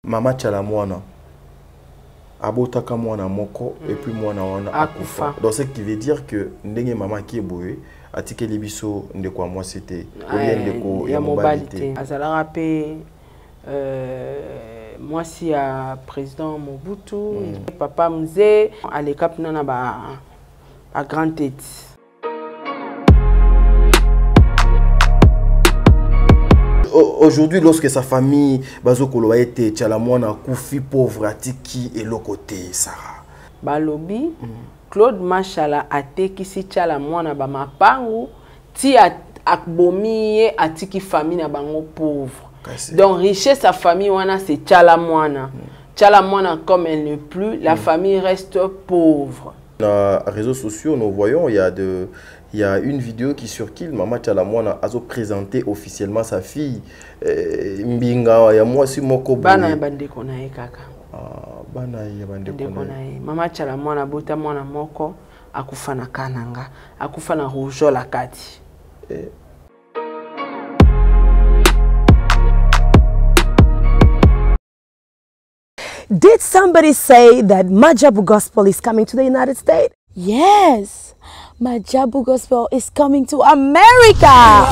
Mama Chalamwana abotaka mwana moko et puis mwana wana akufa. Donc ce qui veut dire que ndenge maman qui est boye atike libiso ndeko moi c'était ndeko ya mobilité. Azala rapé moi si à président Mobutu, papa Mzee à l'écap nana ba à grande tête. Aujourd'hui, lorsque sa famille Bazokolo a été Chalamwana Koufi pauvre atiki et le côté Sarah. Balobi Claude Machala a teki si Chalamwana ba mapangu ti akbomi atiki famille na bango pauvre. Donc richesse sa famille wana c'est Chalamwana. Chalamwana comme elle n'est plus, la famille reste pauvre. Dans les réseaux sociaux, nous voyons il y a une vidéo qui circule. Maman Chalamwana a présenté officiellement sa fille. Mbinga ya moi si moko bana bande konae kaka. Bana ya bande konae. Maman Chalamwana bota mwana moko akufa na kananga, akufa na rougeole la kati. Did somebody say that Majabu Gospel is coming to the United States? Yes, Majabu Gospel is coming to America.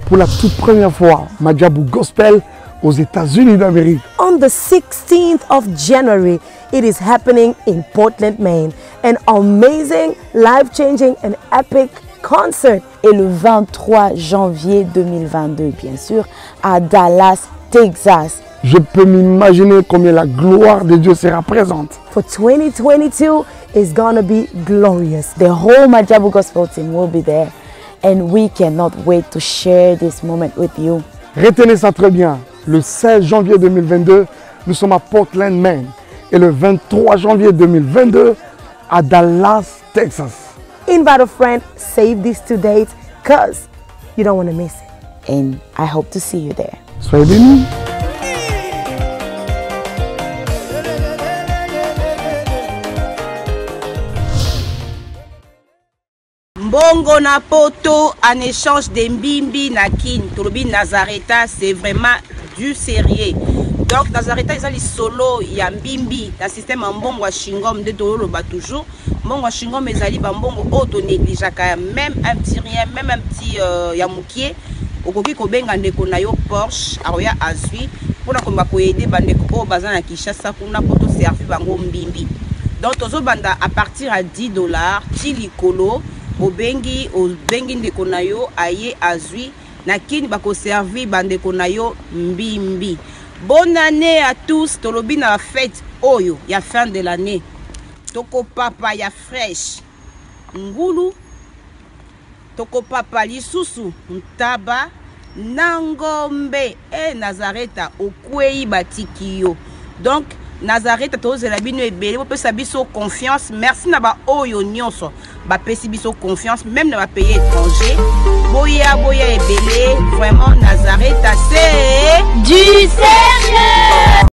Pour la toute première fois, Majabu Gospel aux États-Unis d'Amérique. On the 16th of January, it is happening in Portland, Maine. An amazing, life-changing and epic concert. Et le 23 janvier 2022, bien sûr, à Dallas, Texas. Je peux m'imaginer combien la gloire de Dieu sera présente. For 2022 is gonna be glorious. The whole Majabu Gospel team will be there. And we cannot wait to share this moment with you. Retenez ça très bien. Le 16 janvier 2022, nous sommes à Portland, Maine. Et le 23 janvier 2022, à Dallas, Texas. Invite a friend, save these 2 dates, because you don't want to miss it. And I hope to see you there. Soyez bénis. Mbongo na poto en échange de mbimbi na kin. Tolobi Nazareta, c'est vraiment du sérieux. Donc Nazareta ils ont les solo ya mbimbi dans système mbongo wa shingom de tolo ba toujours. Mbongo wa shingom ezali ba mbongo auto négligeaka même un petit rien, même un petit ya mukie. Okoki ko benga ndeko na yo Porsche aroya azui pona ko ba ko aider bandeko o bazana Kinshasa kuna poto servir bango mbimbi. Donc tozo banda à partir à $10 ti likolo obengi ndeko na yo aye azui na kini bako servir bandeko na yo mbimbi. Bonne année à tous. Tolobi na fête oyo ya fin de l'année. Toko papa ya fresh ngulu, toko papa lisusu ntaba nangombe e Nazareta okwei batiki yo. Donc Nazareta tozela bino ebele bopesa biso confiance. Merci na ba oyo nyonso ba pesi biso confiance même na ba pays étranger. Boya ebele vraiment Nazareta c'est du sérieux.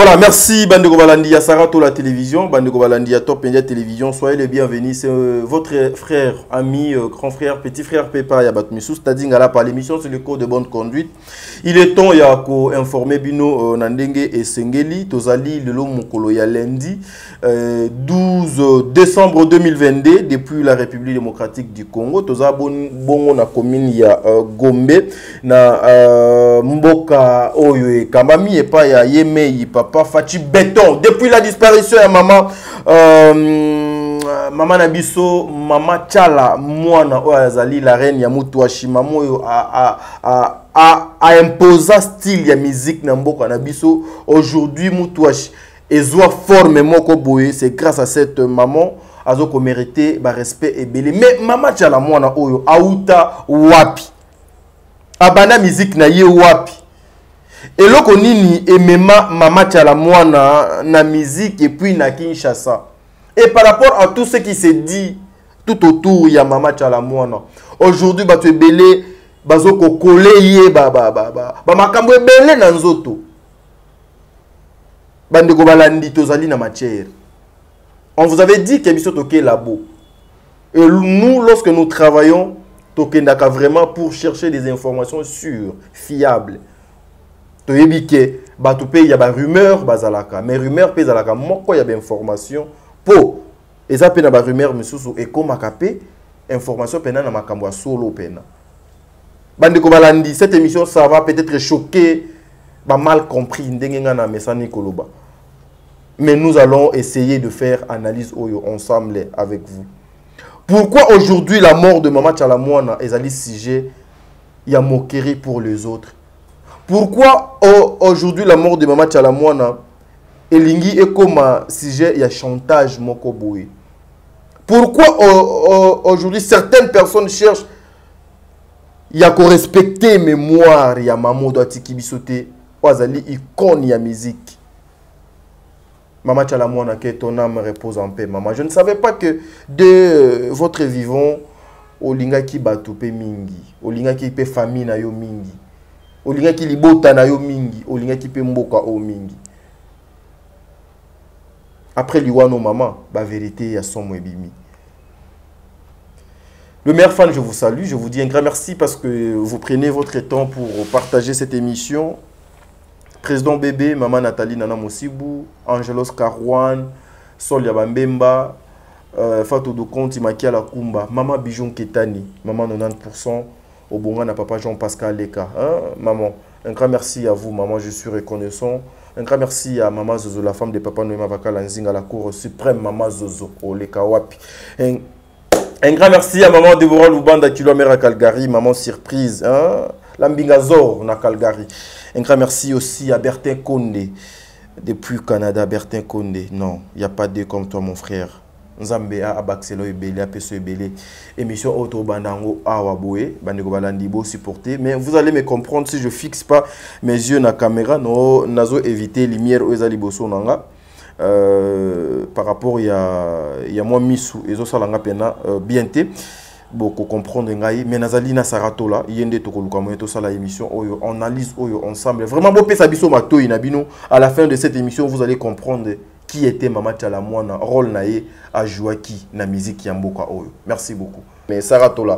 Voilà, merci Bandeko Balandi à Sarato la télévision, Bandeko Balandi à Top India Télévision. Soyez les bienvenus. C'est votre frère, ami, grand frère, petit frère Pepa Yabatmissou, c'est-à-dire par l'émission sur le code de bonne conduite. Il est temps de informer Bino Nandenge et Sengeli, Tozali Lelo Mokolo ya lundi 12 décembre 2022 depuis la République démocratique du Congo. Toza bongo na commune ya Gombe na Mboka Oyo Kambami et pas ya Yemei Papa Fachi Béton. Depuis la disparition de maman Maman Nabiso, Maman Tchala, Mwana Oazali, la reine Yamutouachi, Maman a imposé style de musique Namboka Nabiso. Aujourd'hui, Moutouachi, et Zoa forme Moko Boye, c'est grâce à cette maman, Azoko mérité, respect et belé. Mais Maman Tchala, Mwana Oyo, Aouta Wapi. Abana musique na ye Wapi. Et là, on et mema Mama Tchala Mwana na musique et puis na Kinshasa. Et par rapport à tout ce qui s'est dit tout autour, il y a Mama Tchala Mwana. Aujourd'hui, tu es belé, bazoko kole ye makambo belé na nzoto. Bandeko balandi tozali na matière. On vous avait dit qu'il y a toke labo. Et nous, lorsque nous travaillons, toke ndaka vraiment pour chercher des informations sûres, fiables. Toyebike batupe il y a ba rumeur bazalaka mais rumeur pe zalaka moko ya ba information po eza pe na ba rumeur misusu ekomakape information pena na makambo solo pena bandeko balandi. Cette émission ça va peut-être choquer ba mal compris ndenge na mesani koloba, mais nous allons essayer de faire analyse oyo ensemble avec vous. Pourquoi aujourd'hui la mort de Mama Tchala Mwana ezali sujet ya moquerie pour les autres? Pourquoi aujourd'hui la mort de Mama Tchala Mwana elingi est comme un sujet, il y a chantage moko boye? Pourquoi aujourd'hui certaines personnes cherchent il y a qu'on respecter mémoire ya maman doit tikibisote wazali icône ya musique. Mama Tchala Mwana, que ton âme repose en paix, maman. Je ne savais pas que de votre vivant olinga ki batupe mingi, olinga ki pe famille na yo mingi. Olinga ki libota na yo mingi, olinga ki pe mboka o mingi. Après liwano maman, ba vérité ya son ebimi. Le meilleur fan, je vous salue, je vous dis un grand merci parce que vous prenez votre temps pour partager cette émission. Président Bébé, Maman Nathalie Nana Mosibou, Angelos Karouane, Sol Yabambemba, Fatou Dokonti Makia Lakumba, Maman Bijon Ketani, Maman 90%. Au Bonga na papa Jean-Pascal Leka. Maman, un grand merci à vous, maman, je suis reconnaissant. Un grand merci à Maman Zozo, la femme de papa Noéma Vakalanzing à la cour suprême, Maman Zozo, au Leka Wapi. Un grand merci à Maman Deborah Loubanda, Kilomera Calgary, Maman Surprise, Lambingazor na Calgary. Un grand merci aussi à Bertin Condé, depuis Canada, Bertin Condé. Non, il n'y a pas de comme toi, mon frère. Nzambe a Abaxelo Ebele, Apeso Ebele, émission Auto Bandango Awaboe, Bandeko Balandi Bo supporter. Mais vous allez me comprendre si je fixe pas mes yeux na caméra, no nazo éviter lumière Oezali Boso Nanga. Par rapport il y a moi Misu Ezo Salanga Pena bienté. Beaucoup comprendre ngai mais nazali na Sarato là yende tokoluka moyo to sala émission oyo on analyse oyo ensemble. Vraiment beau pesa biso mato inabino. À la fin de cette émission vous allez comprendre qui était Mama Tchala Mwana, rôle naé à jouer qui na musique Yamboka Oyo. Merci beaucoup. Mais Sarato là,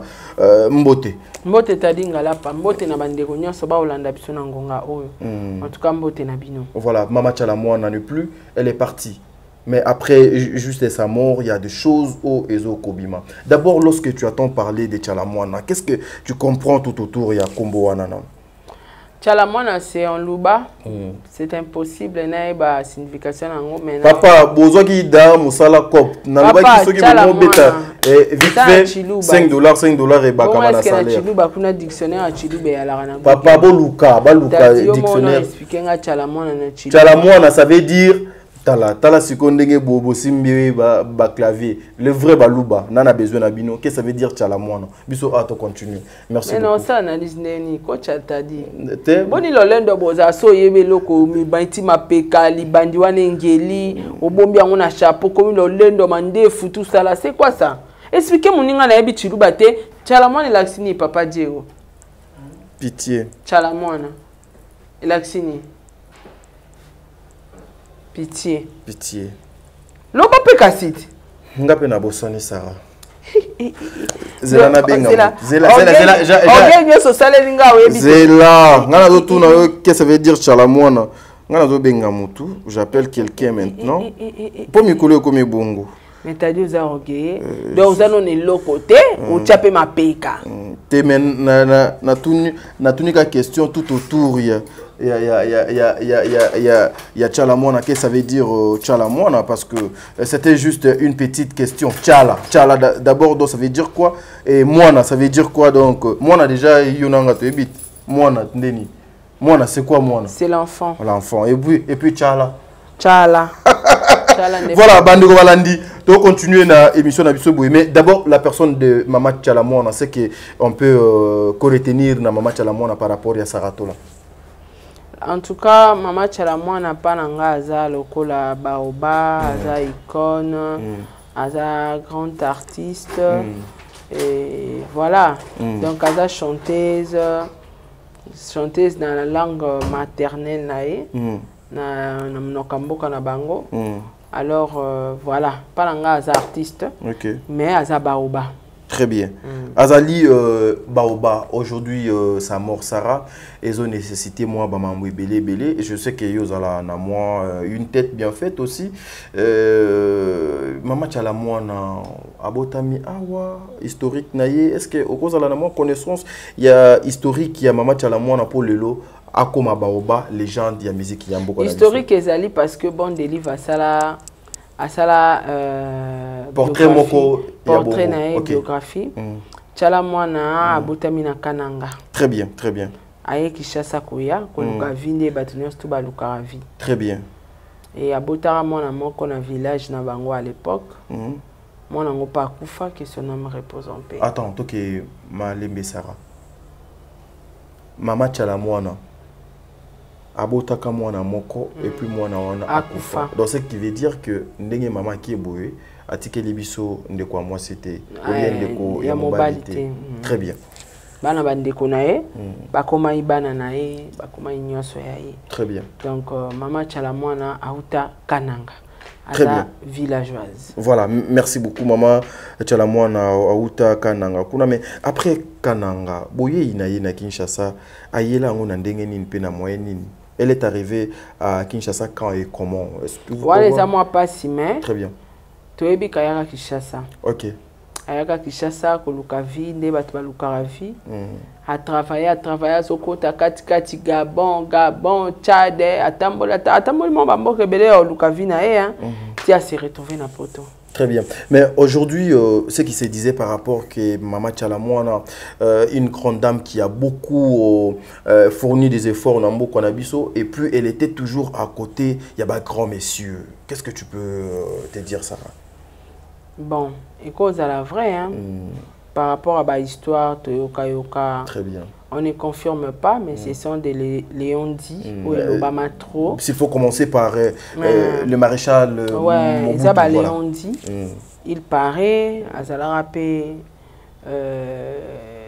Mbote. Mbote tadinga la pa, Mbote na bandeko nyonso ba olanda biso na ngonga oyo. En tout cas Mbote na bino. Voilà, Mama Tchala Mwana n'est plus, elle est partie. Mais après, juste sa mort, il y a des choses au Ezo Kobima. D'abord, lorsque tu entends parler de Tchala Mwana, qu'est-ce que tu comprends tout autour? Il y a Kombo Wanana. Tchala Mwana, c'est un louba. C'est impossible. Il y a une signification. Papa, bozo qui da musala kop. Papa, Tchala Mwana. Vite fait, $5 et bakama na salaire. Kuna dictionnaire à Chiluba et à la Rana. Papa, baluka dictionnaire. Tchala Mwana, ça veut dire tala sikondenge bobo simbi ba clavier. Le vrai baluba, nana besoin na bino. Qu'est-ce que ça veut dire Tchala Mwana? Biso ato continue. Merci beaucoup. Mais non, ça analyse neni coach t'a dit. Boni lolendo boza so yebe loko mi banti mapeka li bandi wane ngeli obombi yango na chapeau comme lolendo mandefu tout ça là, c'est quoi ça? Expliquez mon ninga na yebi Chiluba te. Tchala Mwana laksini papa Diego. Pitié. Tchala Mwana. Laksini. Pitié. Pitié. Loba pe kasiti. Nga pe na bosani Sarah. Zela na benga. Zela. Qu'est-ce que ça veut dire chalamwana? Nga zo benga mutu. J'appelle quelqu'un maintenant. Pour me coller comme bongo. Mais t'as dit aux orgueillés. Donc, vous allez l'autre côté, ou tu as ma péka. Tu na tuni ka question tout autour. Il y a Tchalamwana. Qu'est-ce que ça veut dire Tchalamwana? Parce que c'était juste une petite question. Tchala. Tchala d'abord, ça veut dire quoi? Et Moana, ça veut dire quoi? Donc, Moana déjà, Yonanga te habite. Moana, Ndeni. Moana, c'est quoi Moana? C'est l'enfant. L'enfant. Et puis Tchala. Tchala. Voilà, Bandego Valandi. Donc, continuer la émission d'Abisoboué. Mais d'abord, la personne de Mama Tchalamwana, c'est qu'on peut co-retenir na Mama Tchalamwana par rapport à Saratola. En tout cas, Mama Tchalamwana pas nanga aza lokola baoba, aza icône, aza grande artiste. Et voilà. Donc, aza chanteuse dans la langue maternelle nae. Na mnokamboka na bango. Alors voilà, pas nanga aza artiste, mais aza baoba. Très bien. Azali baoba, aujourd'hui sa mort Sarah, ils ont nécessité moi bamamou belé. Je sais que yo zala na moi une tête bien faite aussi. Mama tchala moi na abotami awa historique naie. Est-ce que au cause de la moi connaissance, il y a historique, il y a Mama tchala moi na pour lelo. Akoma baoba légende de la musique yambo. Historique ezali parce que bon délivre à sala portrait moko portrait na biographie. Tchala mwana abotami na Kananga. Très bien, très bien. Aye Kishasa koya ko luka vinde batunios to ba luka vi. Très bien. Et abotara mwana moko na village na bango à l'époque. Mwana ngo pa kufa que son âme repose en paix. Attends, toi que Malembe Sarah. Mama tchala mwana abotaka mwana moko et puis mwana wana akufa. Donc ce qui veut dire que ndenge mama qui est boé atikeli biso ndeko moi c'était ndeko ya mobilité. Très bien. Bana bandeko nae bakoma ibana nae bakoma nyonso yae. Très bien. Donc mama tchala mwana auta Kananga. Très bien. Villageoise. Voilà, merci beaucoup maman tchala mwana auta Kananga. Kuna mais après Kananga boye inaye na Kinshasa ayela ngona ndenge nini pe na moyen nini. Elle est arrivée à Kinshasa quand et comment? Voilà, les amours pas si mais. Très bien. Tu es bien à Kinshasa. Ok. À Kinshasa, que Luka vie, ne bat pas Luka vie. À travailler, au côté Kati Gabon, Tchad, à Tambola, mon bambo rebelle au Luka vie nae, tu as se retrouvé na poto. Très bien. Mais aujourd'hui, ce qui se disait par rapport que Mama Tchalamwana, une grande dame qui a beaucoup fourni des efforts dans beaucoup Nabiso, et puis elle était toujours à côté, il y a des grands messieurs. Qu'est-ce que tu peux te dire, Sarah? Bon, et cause à la vraie, hein, par rapport à l'histoire de Yoka. Très bien. On ne confirme pas, mais ce sont des Léondi ou l'Obama trop. S'il faut commencer par le maréchal Mobutu, voilà. Léondi, il paraît, à Zalarapé,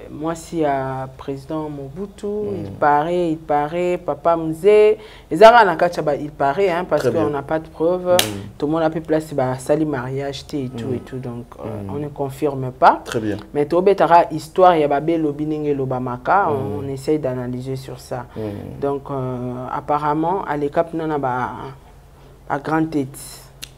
moi si à président Mobutu, il paraît, Papa Mzé, il paraît, hein, parce qu'on n'a pas de preuves. Tout le monde a pu placer sali mariage et tout, donc on ne confirme pas. Très bien. Mais tout betara histoire, il y a babé lobining et lobamaka, on essaye d'analyser sur ça. Donc apparemment, à l'écap nana à grande tête.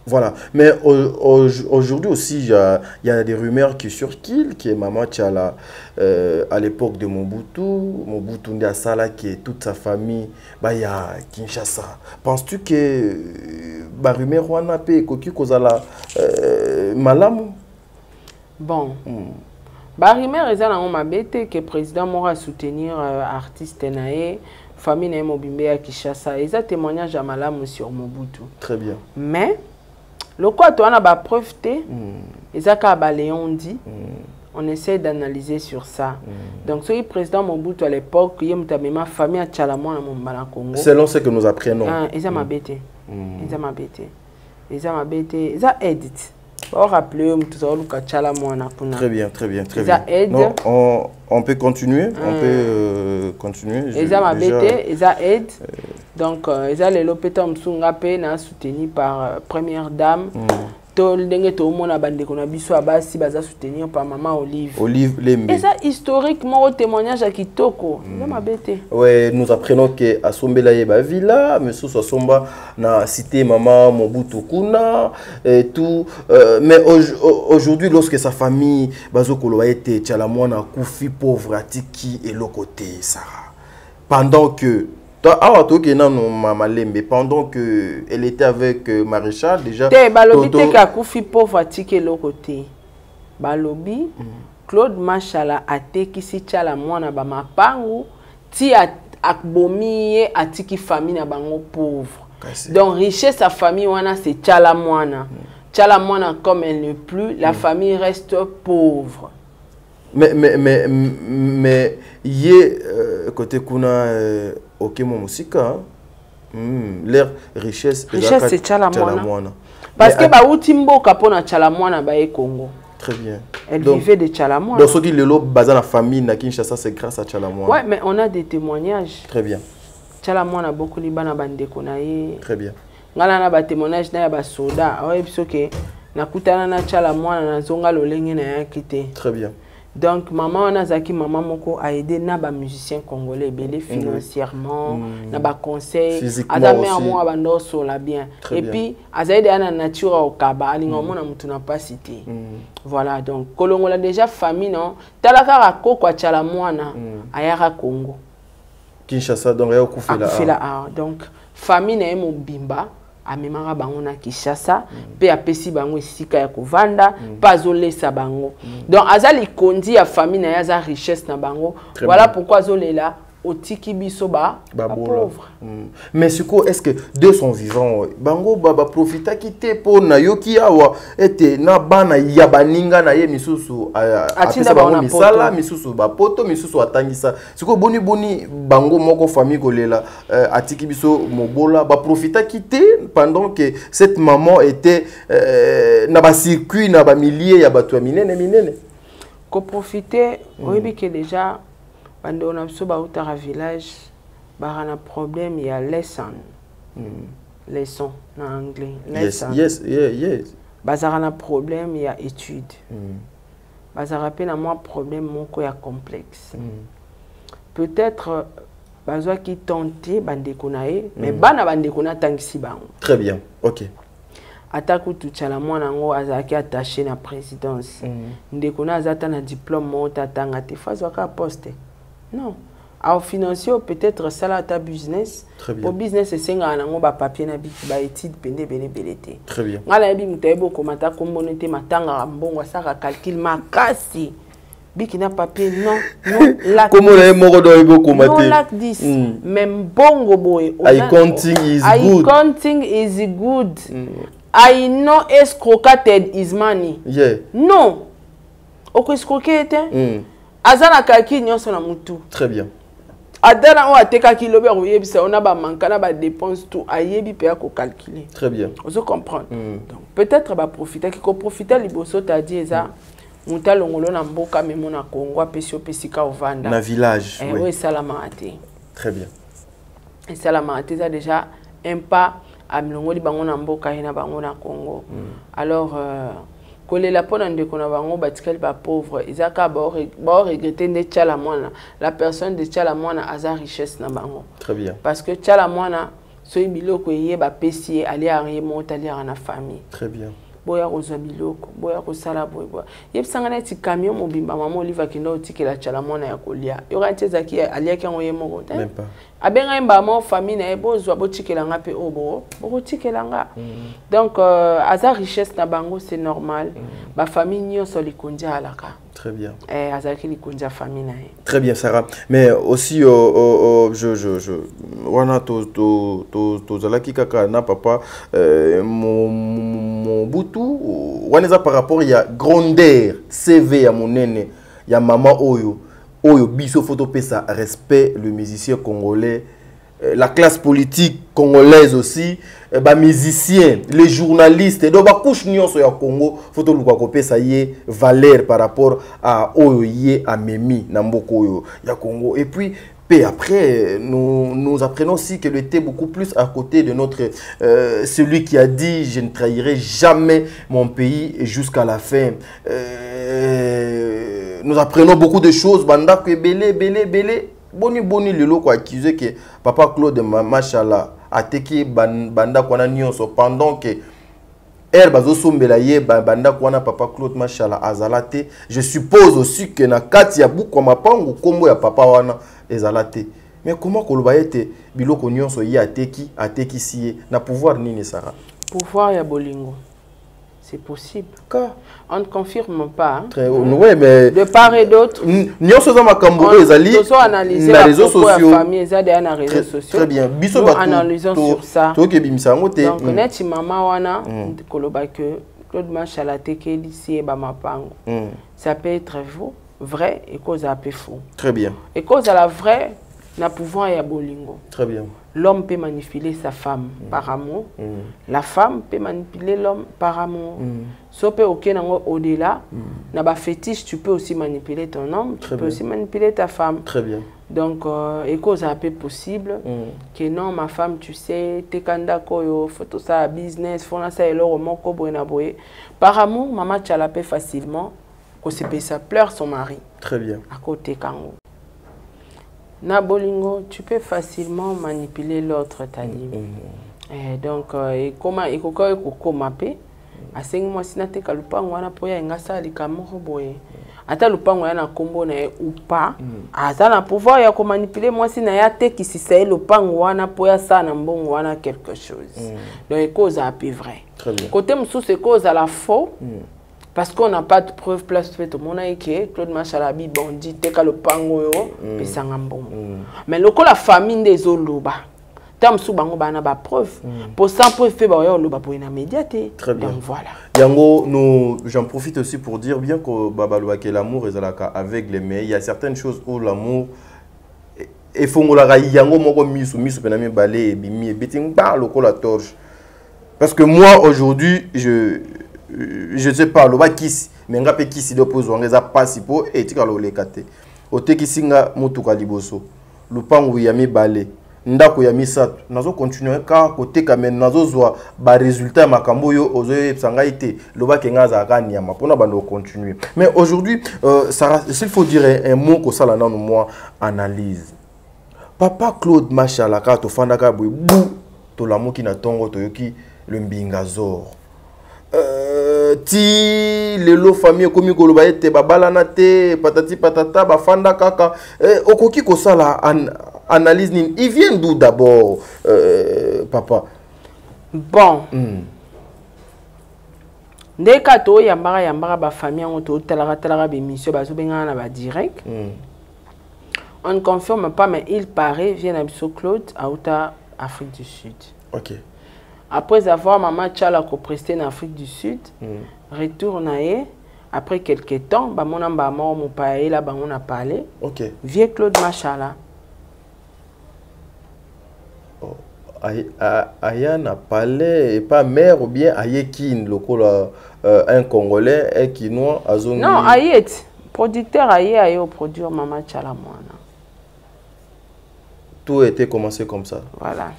Voilà, mais aujourd'hui aussi, il y a des rumeurs qui circulent, qui est Mama Tchala à l'époque de Mobutu Ndiasala, qui est toute sa famille, il y a Kinshasa. Penses-tu que la rumeur wana pe koki kozala malamu? Bon, la rumeur est que le président m'a soutenir artiste nae, famille nae mobimbe à Kinshasa. Ils ont témoignage à malamu sur Mobutu. Très bien. Mais le quoi tu as preuve Léondi, on essaie d'analyser sur ça. Donc ce président Mobutu à l'époque, il y a ma famille à Tchalamon à mon Congo. Selon ce que nous apprenons. Ils ont m'abêté. Ils ont m'abêté. Ils ont m'abêté. Ils ont aidé. On rappelle tout ça le Tchalamon à Puna. Très bien, très bien, très bien. Non, on peut continuer. On peut continuer. Ils ont m'abêté. Ils ont aidé. Donc ils allaient l'hôpital Msunga na soutenu par première dame. Ndenge to mona bande ko na biso abasi baza soutenir par maman Olive Lembe. Et ça historiquement au témoignage à Kitoko. Ouais, nous apprenons que à Sombela yeba villa, monsieur Somba na cité maman Mobutu Kuna et tout mais aujourd'hui lorsque sa famille bazokolo été Tchalamwana Koufi pauvre atiki et l'autre côté Sarah. Pendant que pendant que elle était avec Maréchal déjà balobi te ka Koufi pauvre atiki l'autre côté. Balobi Claude Machala atekisi Tchalamwana ba mapangu ti akbomi atiki famille na bango pauvre. Donc richesse sa famille wana c'est Tchalamwana. Tchalamwana comme elle n'est plus, la famille reste pauvre. Mais yé côté kuna ok mon musique l'air richesse c'est Tchalamwana. Parce que ba utimbo kapona Tchalamwana ba Congo. Très bien. Elle vivait de Tchalamwana. Donc ce qui le lot basé la famille na Kinshasa c'est grâce à Tchalamwana. Ouais, mais on a des témoignages. Très bien. Tchalamwana beaucoup libana bande konaye. Très bien. Ngala na ba témoignage na ba soda, ouais bisoke na kutana na Tchalamwana na zonga lolenge na yakite. Très bien. Donc maman Nazaki maman moko a aidé na ba musiciens congolais belé financièrement, na ba conseil, azame amo abando sola bien. Et puis azaide ana nature au kaba, alinga mona mutu na pas cité. Voilà donc kolongola déjà famille non, talaka rako kwa Tchalamwana ayara Congo. Kinshasa donc ya kufela. Donc famille na emo bimba amemanga bango na Kinshasa pe apesi bango esika ya kovanda pazolesa bango. Donc azali kondi ya famille na yaza richesse na bango. Voilà pourquoi azolela otiki biso ba pauvre. Mais suko est-ce que deux sont vivants bango baba profita kité pour na yoki awa ete na bana ya baninga na ye misusu apesa bango misala misusu ba poto misusu atangisa suko boni bango moko famille kolela atiki biso mobola ba profita kité pendant que cette maman était na ba circuit na ba milliers ya bato minene ko profiter oyebi que déjà quand on a un village, il y a un problème, il y a lesson. Lesson en anglais. Yes. Il y a un problème, il y a étude. Il y a un problème, il y a complexe. Peut-être, il y a qui tenter, mais très bien, ok. Ataku Tchalamwana ngo azaki attaché na présidence. Ndekona azata na diplôme mota tanga te fazwaka poste. Non. Au financier peut-être ça là ta business. Pour business c'est singa nango ba papier na biki ba étude pende belete. Très bien. Ngala bi mutaibo komata kombonete matanga mbongo saka calcul makasi. Biki na papier non lac. Comment les moko do ibo komate. Non lac 10. Même bongo boy. I counting is good. I counting is good. I know escrocated is money. Yeah. Non. Oko escroquete. Azana kaki nyonso na mutu. Très bien. Adana o ateka ki lobe oyebisa on a ba mankana ba dépense tout ayebi pe ko calculer. Très bien. Vous comprenez. Donc peut-être ba profiter qui ko profiter liboso ta dit eza muta longolo na mboka memo na Congo pesio pesika ovanda. Na village. Oui salama ate. Très bien. Et salama ate ça déjà un pas à mlongoli bango na mboka ina bango na Congo. Alors kolela pona ndeko na bango batikali ba pauvre izaka ba regretter de Tchalamwana la personne de Tchalamwana aza richesse na bango. Très bien. Parce que Tchalamwana so biloko yé ba pesi ali ari monta ali na famille. Très bien. Boya koza biloko boya ko sala boya yebsanga na ti camion mobimba mama Oliva kindo tikela Tchalamwana ya kolia yora ntezaki ali akango ye moko te. Même pas. Abenga mbama famille na ebozo abotikela nga pe obo bokotikela nga. Donc aza richesse na bango c'est normal. Ba famille nyonso likondia alaka. Très bien. Azaki likondia famille na. Très bien Sarah. Mais aussi wana to zalaki kaka na papa mon butu wana par rapport il y a grandeur CV ya monene ya maman oyo biso photo pesa respect le musicien congolais la classe politique congolaise aussi ba musiciens les journalistes donc ba couche nyonso ya Congo photo luka ko pesa ye valeur par rapport à oyo ye amemi na mboko oyo ya Congo et puis Et après, nous apprenons aussi qu'elle était beaucoup plus à côté de notre... celui qui a dit « Je ne trahirai jamais mon pays jusqu'à la fin ». Nous apprenons beaucoup de choses. Banda que belé. Boni lelo ko accusé que Papa Claude machallah a teki banda ko na nyonso pendant que elle bazo sombela ye banda ko na Papa Claude machallah azalate. Je suppose aussi que na kati ya buko mapango kombo ya papa wana ezalate. Mais comment koloba ete biloko nyonso ye ateki siye na pouvoir nini Sarah? Pouvoir ya bolingo. C'est possible. On ne confirme pas. Très haut. Ouais, mais de part et d'autre. Nous sommes analysés les réseaux sociaux. Très bien. Nous analysons sur ça. Donc, net maman wana koloba que Claude Machala teke lycée ba mapango. Ça peut être vrai et cause à peu faux. Très bien. Et cause à la vraie na pouvoir ya bolingo. Très bien. L'homme peut manipuler sa femme par amour. La femme peut manipuler l'homme par amour. So peut au-delà, na ba fétiche, tu peux aussi manipuler ton homme, tu peux aussi manipuler ta femme. Très bien. Donc, et cause un peu possible que non, ma femme, tu sais, t'es kanda koyo, faut tout ça business, faut ça et l'or moko boena boye. Par amour, maman tchalapé facilement, que ça pleure son mari. Très bien. À côté kango. Na bolingo, tu peux facilement manipuler l'autre, t'as dit. Donc, et comment il faut qu'on m'appelle? À 5 mois, si n'as pas le pan, on a poya ngasa li kamoro boye. Ata le pan on a combo na ou pas. Ata na pouvoir ya ko manipuler moi si na ya te qui si c'est le pan on a poya ça na bon on a quelque chose. Donc cause à peu vrai. Très bien. Côté msou c'est cause à la faux. Parce qu'on n'a pas de preuve place fait au monde que Claude Machalabi bandit te ka le pango yo pe sangambon. Mais le la famille des oloba tam sou bango bana ba preuve pour ça preuve fait ba yo loba pour na médiaté. Très bien. Donc voilà. Yango j'en profite aussi pour dire bien que babaloa que l'amour est aveugle mais il y a certaines choses où l'amour et fongola yango moko misu penami balé bimi beting ba lokola torche. Parce que moi aujourd'hui je sais pas, le bas qui mais nga pe qui si dopose ngeza pasipo et tikalo lekate. Ote kisinga mutuka liboso. Lupangu yami balé. Ndako yami satu. Nazo continuer ka côté kamen nazo zwa ba résultat makambo yo ozo sanga ite. Le bas kenga za kanyama pona bando continuer. Mais aujourd'hui s'il faut dire un mot que ça là dans moi analyse. Papa Claude Machala ka to fandaka boy bou to l'amour qui na tongo to yoki le mbingazor. Ti lelo famille komi koloba ete babalana te patati patata bafanda kaka okoki ko sala analyse nin il vient d'où d'abord papa bon ndeka to yambara ba famille on to talara be mission bazo benga na ba direct on ne confirme pas mais il paraît vient à Claude à Outa Afrique du Sud. OK. Après avoir maman Tchala co-presté en Afrique du Sud, retourne après quelques temps, bah mon maman mon père là bah on a parlé. OK. Vieux Claude Machala. Oh, Aya n'a parlé et pas mère ou bien Ayekin lokola un Congolais un Kinois azongi. Non, Ayet producteur Aye au produire maman Tchala moi. Tout était commencé comme ça. Voilà.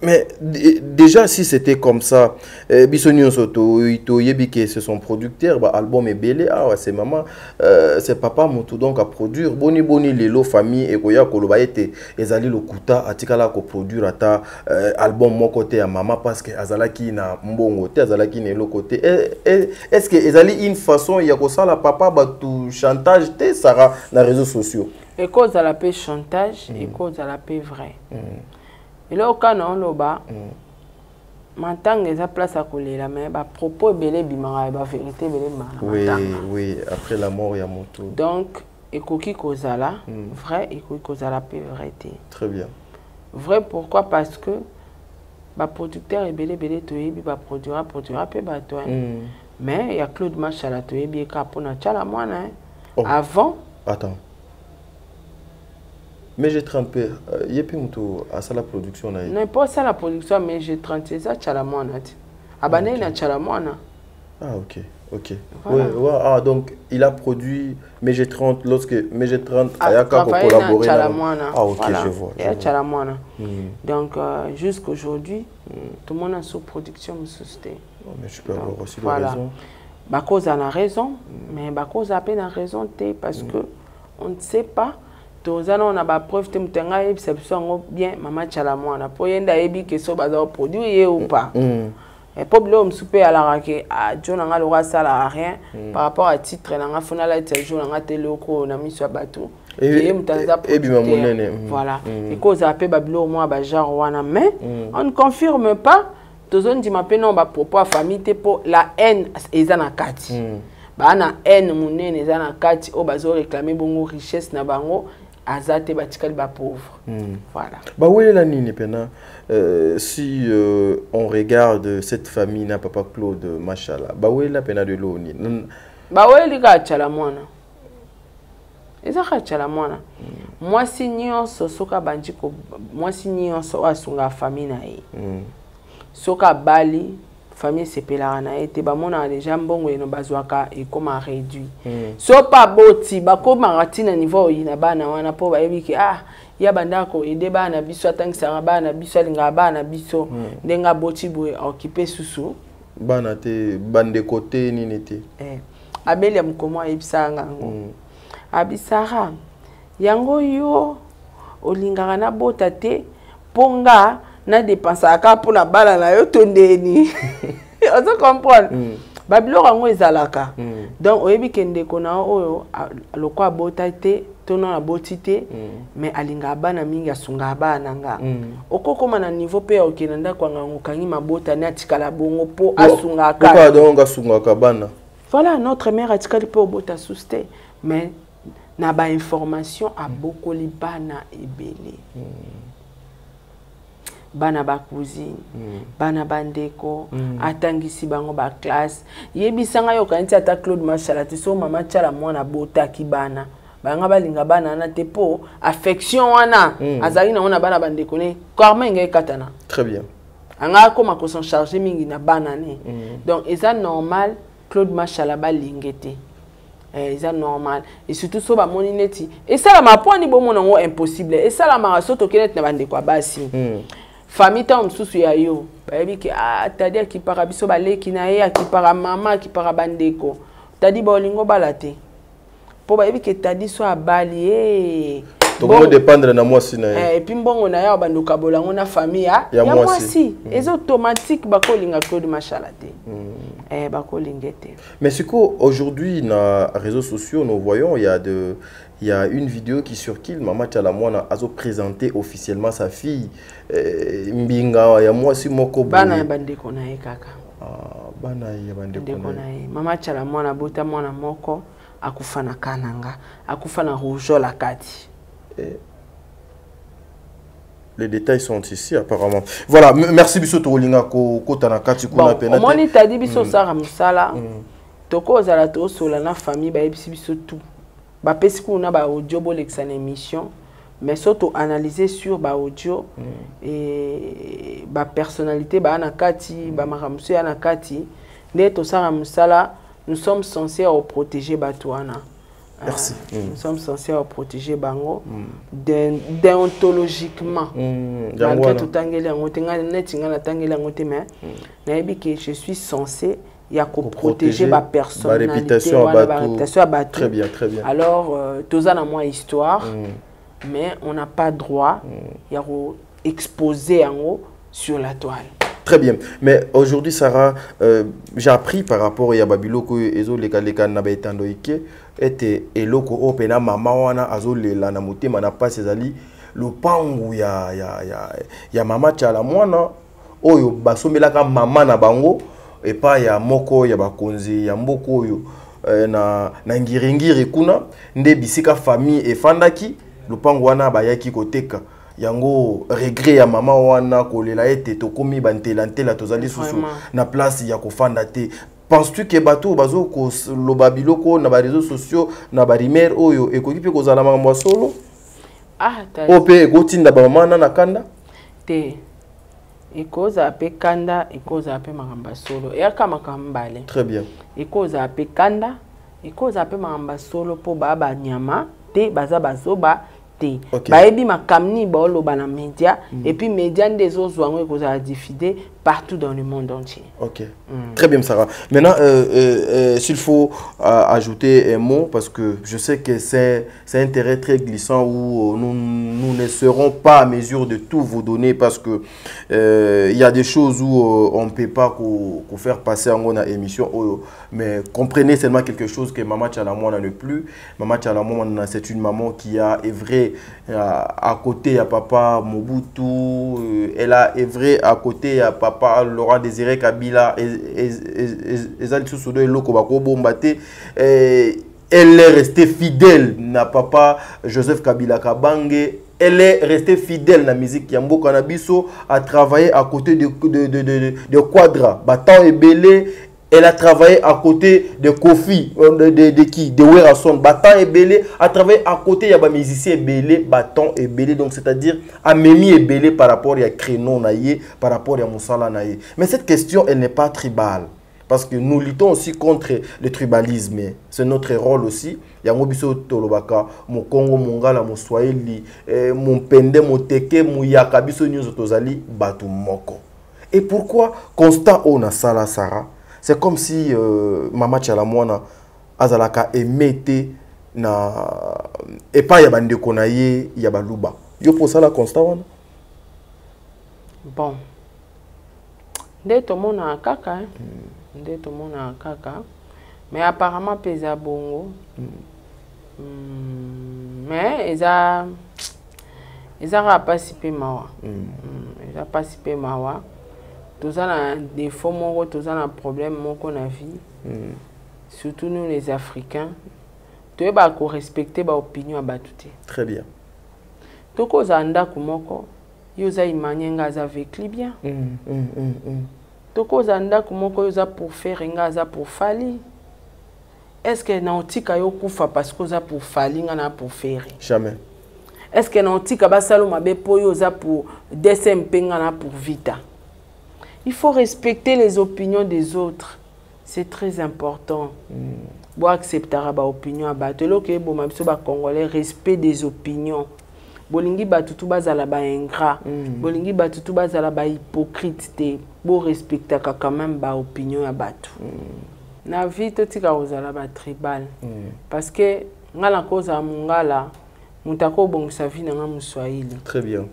Mais déjà, si c'était comme ça, Bissonion Soto, Ito Yebike, c'est son producteur, bah, album est belé, ah ouais, c'est maman, c'est papa, mon tout donc à produire. Boni Lelo, famille, et Koya Koloba était, Ezali Lokuta, Atikala ko produire ata album mon côté à maman, parce que Azalaki na mbongo, Azalaki na l'autre côté. Est-ce que Ezali une façon, il y a que ça, la papa, bah, tout chantage, Sarah, dans les réseaux sociaux? Et cause à la paix chantage, et cause à la paix vrai. Et là, au cas où on a maintenant, il y a place à coller la main, propos belé bimara, vérité belé bimara. Oui, après la mort, il y a mon tour. Donc, et koki kozala, vrai, et koki kozala peut vérité. Très bien. Vrai, pourquoi? Parce que le producteur est belé, toyebi, produira, peut toi. Mais il y a Claude Machala, toyebi, et kapona chala moana. Avant. Attends. Mais j'ai trompé. Il y a plus à ça la production. Non, pas ça la production, mais j'ai 36 ans, Chalamouana. Abane na Chalamouana. Ah, ok. Ok. Voilà. Ouais, ah, donc, il a produit MG30 lorsque MG30 a collaboré. Ah, ok, voilà. je vois. Donc, jusqu'aujourd'hui, tout le monde a sous production. Mais je peux avoir aussi voilà. la raison. Cause en a raison, mais cause a peine raison, parce que on ne sait pas. On a pas preuve que bien maman Chalamwana pour yenda ebi que so bazao produit ou pas. Et problème super à la raquette à John anga le ça la rien par rapport à titre nanga fona la John anga teloko na miso bateau. Et voilà. Et cause a pe bablo moi ba genre wana mais on ne confirme pas. Tozon dit ma pe non ba propos à famille te pour la haine ezana kati. Ba na haine munene ezana kati o bazo réclamer bongo richesse na bango. Azate batikali ba pauvre. Voilà. Bah où est la nini pena si on regarde cette famille na papa Claude machallah. Bah où est la pena de l'eau ni. Bah où est li ka chala mwana. Eza ka chala mwana. Moi si nyonso soka bandiko moi si nyonso asunga famille na ye. Soka bali famille sepelaka na ye te bamona déjà mbongo eno bazwaka ekoma réduit so pa boti bakomaka ntina niveau oyo na bana wana mpo bayebi ke ya bandako ede bana biso atangisaka bana biso alingaka bana biso ndenge aboti boye okipe susu bana te bandeko te nini te abeli ya mokomo ayebisaka yango abisaka yango yo olingaka na bota te mpo nga na dépensaka pour la balle na yo tondeni on se comprend babilo rango ezalaka donc oyebi kende kona oyo lokwa bota te tono na botite mais alinga bana mingi asunga bana nga okokoma na niveau pe okena ndako ngango kangi mabota ne atikala bongo po asunga ka pourquoi donc asunga ka bana voilà notre mère atikali pe obota suste mais na ba information a beaucoup li bana ebele bana ba cousine bana bandeko atangisi bango ba classe yebisanga yo kanti ata Claude Machala te so mama Chala mwana bota ki bana banga balinga bana na te po affection wana azali na ona bana bandeko ne korma ngai katana très bien anga koma ko s'en charger mingi na bana ne donc eza normal Claude Machala ba lingete c'est normal et surtout so ba moni neti et ça la ma point bo monongo impossible et ça la ma soto kenet na bandeko basi famille ta msusu ya yo bayebi ke tadi akipaka biso baleki na ye akipaka mama akipaka bandeko tadi bolingo balate po bayebi ke tadi so abali to dépendre na moi si na et puis mbongo na ya bandoka bolango na famille ya moi si es automatique bakolinga Claude Machala te bakolingete mais c'est quoi aujourd'hui na réseaux sociaux nous voyons il y a une vidéo qui circule, Maman Chalamwana a présenté officiellement sa fille. Mbinga, il y a moi aussi moko. Bana bandeko na ye kaka. Bana ya bandeko na ye. Maman Chalamwana bota mwana moko akufa na kananga, akufa na rougeole la kati. Les détails sont ici apparemment. Voilà, merci biso to linga ko kota kati kuna penate. Moni tadi biso sara musala. Toko zala to sola na famille ba yebisi biso tout. Ba pesi kuna ba audio bo l'exan émission mais surtout analyser sur ba audio et ba personnalité ba na kati ba maramuso ya na kati ne to sara musala nous sommes censés protéger Batouana. Merci. Nous sommes censés protéger Bango déontologiquement. Malgré tout tangeli ngotenga netinga na tangeli ngote mais na yebi que je suis censé il y a protéger ma personnalité, ma réputation à Batou. Très bien, très bien. Alors, tout ça dans moi histoire, mais on n'a pas droit à exposer en haut sur la toile. Très bien. Mais aujourd'hui, Sarah, j'ai appris par rapport à Babiloko et Ezo Lekaleka Nabaetandoike, était Eloko Opena Mama Wana Azo Lela Namote Manapa Cezali, le pangu ya Mama Chalamwana, Oyo Basomelaka Mama Nabango. Et pas ya moko ya bakonzi ya mboko yo na ngiringiri kuna nde bisika famille efandaki lupango wana bayaki koteka yango regret ya mama wana kolela ete tokomi bantelantela tozali susu na place ya kofanda te. Penses-tu que bato bazo ko loba biloko na ba réseaux sociaux na ba rimer oyo ekoki pe kozala makambo solo ta ope ekotinda ba mama na kanda te Ikoza pe kanda, ikoza pe maramba solo. Eka makambale. Très bien. Ikoza pe kanda, ikoza pe maramba solo po baba nyama te baza bazoba te. Okay. Baebi makamni ba oloba na média et puis média des autres zwango ikoza diffusé partout dans le monde entier. Ok. Très bien, Sarah. Maintenant, s'il faut ajouter un mot, parce que je sais que c'est un terrain très glissant où nous ne serons pas à mesure de tout vous donner parce que il y a des choses où on ne peut pas faire passer en une émission. Mais comprenez seulement quelque chose que Maman Tchalamou n'a plus. Maman Tchalamou, c'est une maman qui a œuvré à côté, il y a papa Mobutu. Elle a œuvré à côté, il y a papa Laurent Désiré Kabila, elle est restée fidèle na papa Joseph Kabila Kabange. Elle est restée fidèle à la musique Yambo Kanabiso, a travaillé à côté de Quadra, Batan et Belé. Elle a travaillé à côté de Kofi, de Werason, Batan et Belé, a travaillé à côté de musicien et Belé, Batan et Belé, donc c'est-à-dire à Memi et Belé par rapport à Crénon Naye, par rapport à Moussala Naye. Mais cette question, elle n'est pas tribale, parce que nous luttons aussi contre le tribalisme. C'est notre rôle aussi. Il y a Mobiso Tolobaka, mon Congo, mon Ngala, mon Swahili, mon Pende, mon Teke, mon Yakabiso News Otozali, Batu Moko. Et pourquoi Constant Ona Sala Sarah? C'est comme si Maman Tchalamouana azalaka emete na et pas ya bande konaye ya baluba. Yo pour ça la constat wana. Bon. Nde to mona kaka hein. Nde to mona kaka. Mais apparemment pesa bongo. Mais ils a pas si peu mawa. Ils a pas si peu mawa. Tous a des défauts, tous a un problème qu'on a vie. Surtout nous les Africains. Tu dois respecter l'opinion à Batouté. Très bien. Tu dois anda kumoko, yoza imanyenga za avec Libyen. Tu dois anda kumoko yoza pour faire ngaza pour fali. Est-ce que nautika yo kufa parce que yoza pour fali ngana pour faire? Jamais. Est-ce que nautika basalo mabe po yoza pour DSMP ngana pour vita? Il faut respecter les opinions des autres. C'est très important. Pour accepter l'opinion, Congolais, respect des opinions. Bolingi batutu bazala ba ingrat. Bolingi batutu bazala ba hypocrite. Pour respecter quand même ba opinion ya batu. Na vie totika ozala ba tribal. Parce que ngala koza mungala mutako bongisa vie na Mswahili. Très bien.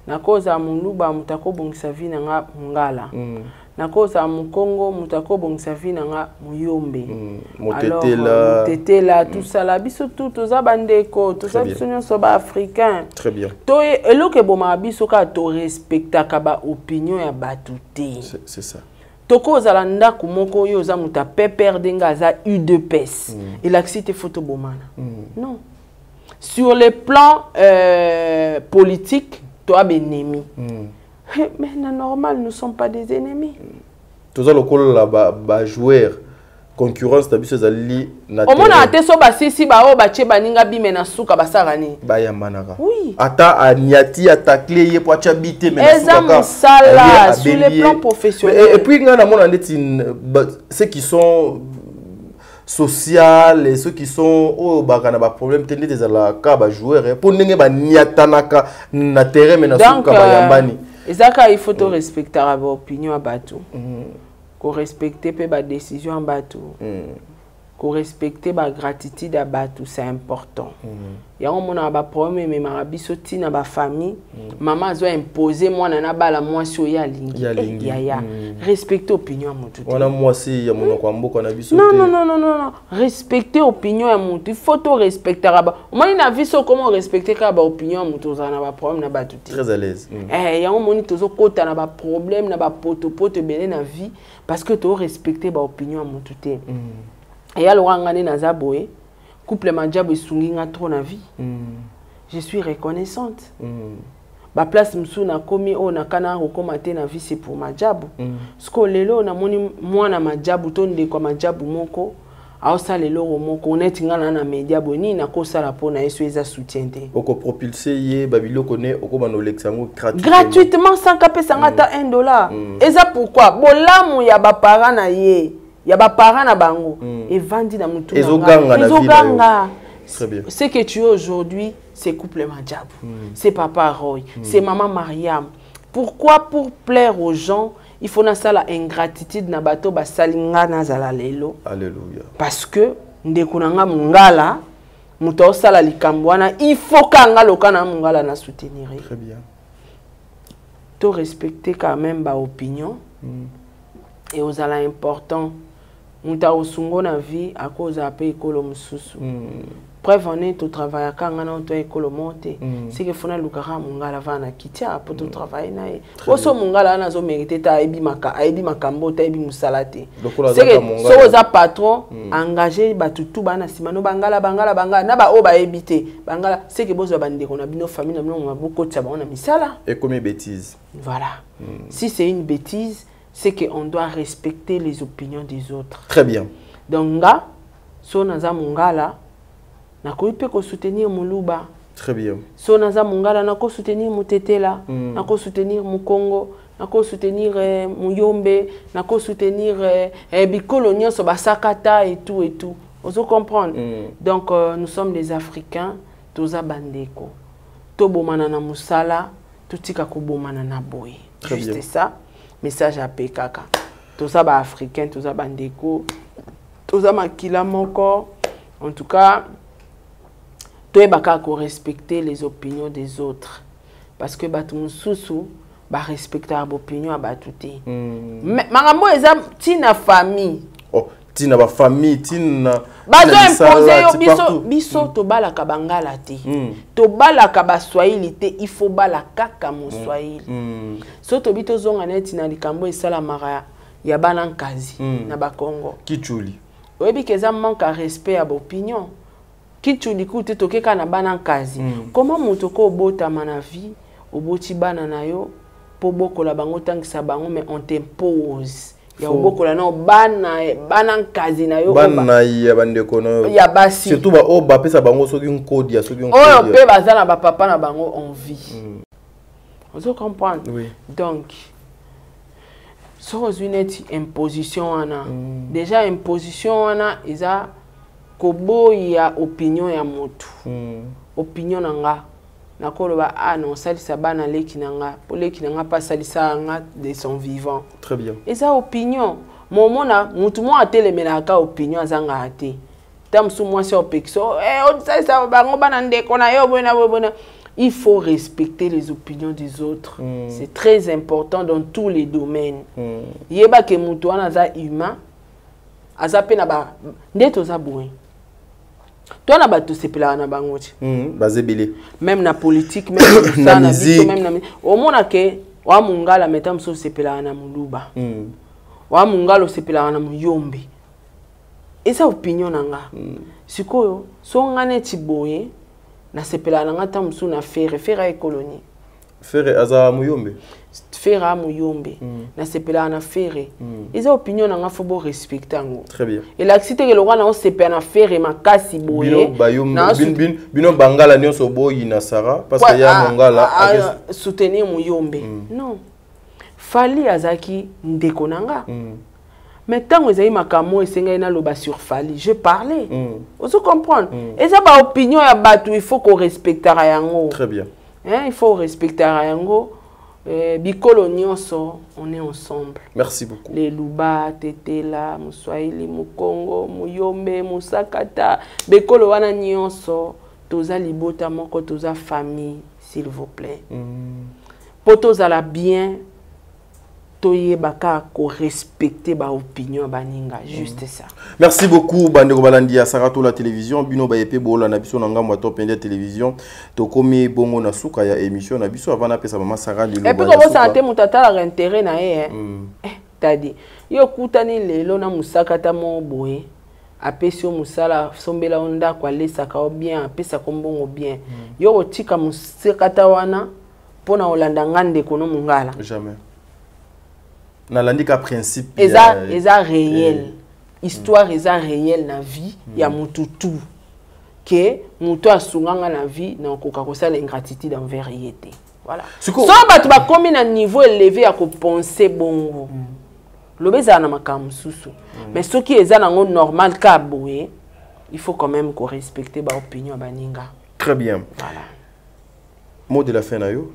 Na koza muluba mutako bongisa vie na Ngala. Na koza mukongo mutako bongisa vie na Muyombe. Motetela. Motetela tout ça là biso tout toza bandeko, toza biso nyonso ba africain. Très bien. To eloke boma biso ka to respecta ka ba opinion ya batuté. C'est ça. Toko zala ndako moko yo za muta pepper denga za UDPS. Il a cité photo bomana. Non. Sur le plan politique, toi ennemi. Mais normal, nous ne sommes pas des ennemis. Tout ça, le joueur concurrence tabiso zali na terrain. Au moins, ate so basisi ba o bache baninga bime na suka basarani. Ba ya manaka. Oui. Ata aniati atakle ye po acha bite mais na suka. Sala sur le plan professionnel. Et puis ngana mona ndeti ceux qui sont social et ceux qui sont au bakana ba problème tendé des la ka ba joueur pour ndenge ba niatanaka na terrain mais na suka ba yambani. Ezaka il faut to respecter la opinion à batu. Ko respecter pe ba décision à batu. Ko respecter ba gratitude à batu, c'est important. Ya on mona ba problème mais marabiso ti na ba famille, maman zo imposer moi na bala moi so ya lingi. Ya respecter opinion à mutu. Wana moi si ya mona kwa mboko na biso. Non. Respecter opinion à mutu, il faut to respecter ba. Moi na viso comment respecter ka ba opinion à mutu za na ba problème na batu. Très à l'aise. Ya on moni tozo kota na ba problème na ba poto belé na vie parce que to respecter ba opinion à mutu te. Et alors, couple Madjabou sunginga trop na vie. Je suis reconnaissante. Ba place msou na komi o na kana rekomate na vie c'est pour Madjabou. Ce que lelo na moni mwana Madjabou tonde kwa Madjabou moko aosala eloko moko neti nga na média boni nakosala mpona ye so eza soutien te okopropulse ye babiloko ne okobana olekisa yango gratuitement sans kapesanga ata $1 eza pourquoi bolamu ya baparent na ye ya baparent na bango evandi na mutu ezoganga. Très bien. Ce que tu es aujourd'hui, c'est couple Madjabou, c'est Papa Roy, c'est Maman Mariam. Pourquoi? Pour plaire aux gens, il faut na la ingratitude na bato ba salinga na zala lelo. Alléluia. Parce que ndekunanga mungala, muto sala likambwana, il faut kanga lokana mungala na soutenir. Très bien. To respecter quand même ba opinion. Et aux ala important. Muta osungo na vie à cause ape ekolo mususu. Preuve en est, tu travailles quand on a école monté. C'est que fona lukara mungala vana kitia pour tout travailler na e. Oso mungala na zo mérité ta ebi makambo ta ebi musalate. C'est que so za patron engagé batutu bana simano bangala na ba o ba ebité. Bangala c'est que bozo bande ko na bino famille na bino maboko tsa ba na misala. Et comme bêtise. Voilà. Si c'est une bêtise, c'est qu'on doit respecter les opinions des autres. Très bien. Donc nga so naza mungala na ko soutenir Muluba. Très bien. So naza mungala na ko soutenir Mutetela, na ko soutenir Mukongo, na ko soutenir Muyombe, na ko soutenir Bikolo nyonso basakata et tout et tout. Vous comprenez? Donc nous sommes des Africains, toza bandeko. To bomana na musala, tutika ko bomana na boy. Juste ça. Message à Pekaka. Toza ba Africain, toza bandeko, toza makila moko. En tout cas, toi et respecter les opinions des autres parce que batum susu ba respecter l'opinion à batouté marambo eza tina famille tina ba famille tina bazo imposer yo biso to bala ka bangala te to bala ka ba swahili te il faut bala kaka mo swahili so to bito zonga neti na likambo esala mara ya bana nkazi na ba Congo kichuli oyebi keza manque à respect à opinion. Qui tu l'écoutes, tu es kana bana kazi. Comment motoko bota mana vie, oboti bana na yo, po boko la bango tangi sa bango mais on t'impose. Ya boko la no bana kazi na yo. Bana ya bande kono. Ya basi. Surtout ba o ba pesa bango soki un code ya soki un code. Oh pe bazala ba papa na bango on vit. Vous comprenez? Oui. Donc so une imposition ana. Déjà imposition ana isa kobo ya opinion ya motu. Opinion nanga nakoloba non salisa bana leki nanga po leki nanga pas salisa nga de son vivant. Très bien. Et ça opinion momona mutu mo atelemela ka opinion azanga ate tamsu moi sur pexo salisa bango bana ndeko na yo bona. Il faut respecter les opinions des autres. C'est très important dans tous les domaines. Yeba ke mutu wana za humain azape na ba ndeto za bouen. Toi, on a battu ces plats na bangochi. Même na politique, même na musique, même na au moins que wa mungala metam so ces plats na Muluba. Wa mungalo ces plats na Muyombe. Et ça opinion nanga. Sikoyo so ngane tiboye na ces plats na tam so na faire écolonie. Faire aza Muyombe. Faire à Muyombe. Na ces plats na faire. Et ça opinion nanga faut beau respecter ngo. Très bien. Et l'accident que le roi na se pena faire makasi boye. Bino bangala nyonso boyi na Sara parce que ya mongala soutenir Muyombe. Non. Fali azaki ndeko nanga. Mais tant que ezali makamo esenga ina loba sur Fali, je parlais. Vous comprenez? Et ça ba opinion ya batu il faut qu'on respecte yango. Très bien. Hein, il faut respecter yango. Bikolo nyonso, on est ensemble. Merci beaucoup. Les Luba, Tetela, Muswahili, Mukongo, Muyombe, Musakata, Bikolo wana nyonso, toza libota moko, toza famille, s'il vous plaît. Pour toza la bien, toye baka ko respecter ba opinion baninga, juste ça. Merci beaucoup bandeko balandi ya Sarato la télévision bino ba epé bola na biso nanga mo top ende télévision to komi bongo na suka ya émission na biso avant na pesa mama Sara de et puis comment ça te mutata la intérêt na t'as dit yo kutani lelo na musakata mo boye apesi yo musala sombela onda kwa lesa ka bien apesa kombongo bien yo otika musakata wana pona olanda ngande kono mungala jamais. Nalandi ka principe eza réel histoire eza réelle na vie ya mutu tout que mutu asunganga na vie na koka kosala ingratitude envers yete voilà so batu ba komi na niveau élevé ya ko penser bongo lobeza na makambo susu mais ce qui est nango normal ka boye il faut quand même qu'on respecte ba opinion baninga. Très bien. Voilà. Mot de la fin na yo.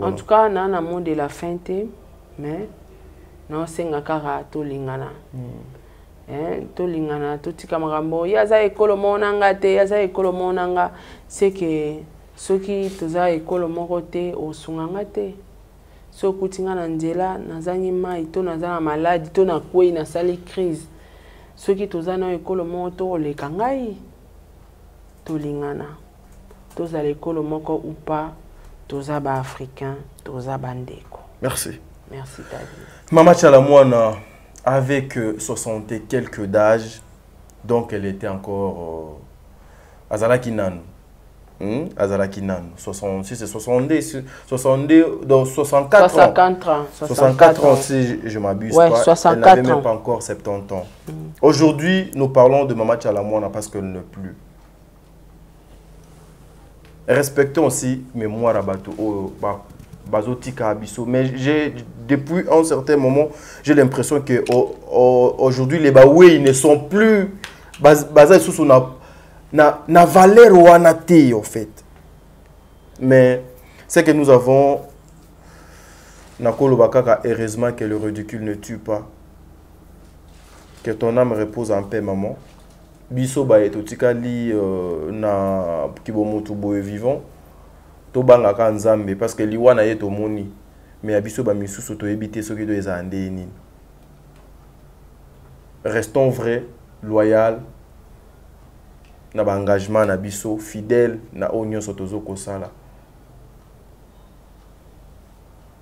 En tout cas na mot de la fin te mais non senga kara to lingana. To lingana to tika makambo yaza ekolo monanga te yaza ekolo monanga c'est que soki toza ekolo moko te osunganga te. So kutinga na nzela nazangi mai to nazana maladi to na kwei na sali crise. Ceux qui toza na ekolo moko to le kangai to lingana toza l'école moko ou pas toza ba africain toza bandeko. Merci. Merci David. Mama Tchala Mwana avec 60 et quelques d'âge, donc elle était encore Azalaki Nan. Azalaki Nan, 66 et 62, donc 64 ans. 64 ans si je m'abuse ouais, pas. 64 elle n'avait même pas encore 70 ans. Aujourd'hui, nous parlons de Mama Tchala Mwana parce qu'elle ne plus. Respectons aussi mémoire à Bato, Bazotika Abisso. Mais depuis un certain moment, j'ai l'impression que aujourd'hui les Baoué ne sont plus basés sur na valeur ou anaté en fait. Mais c'est que nous avons Nakolo Bakaka, heureusement que le ridicule ne tue pas. Que ton âme repose en paix, maman. Biso ba etotika li na kibomotu boye vivant. To banga ka nzambe parce que liwa na yeto moni. Mais abiso ba misusu to ebité soki do ezande nini. Restons vrais, loyal. Na ba engagement na biso fidèle na onyo sotozo kosala.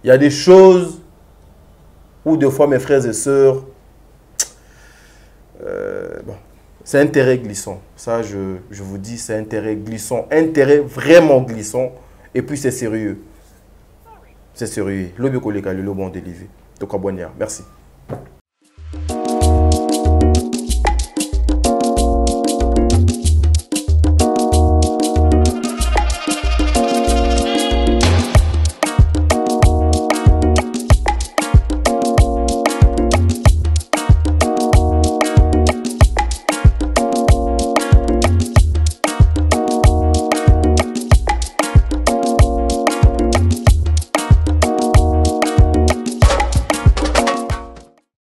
Il y a des choses où des fois mes frères et sœurs bon, c'est un terrain glissant. Ça je vous dis c'est un terrain glissant, un terrain vraiment glissant et puis c'est sérieux. C'est sérieux. L'objet collé le bon délivré. Donc merci.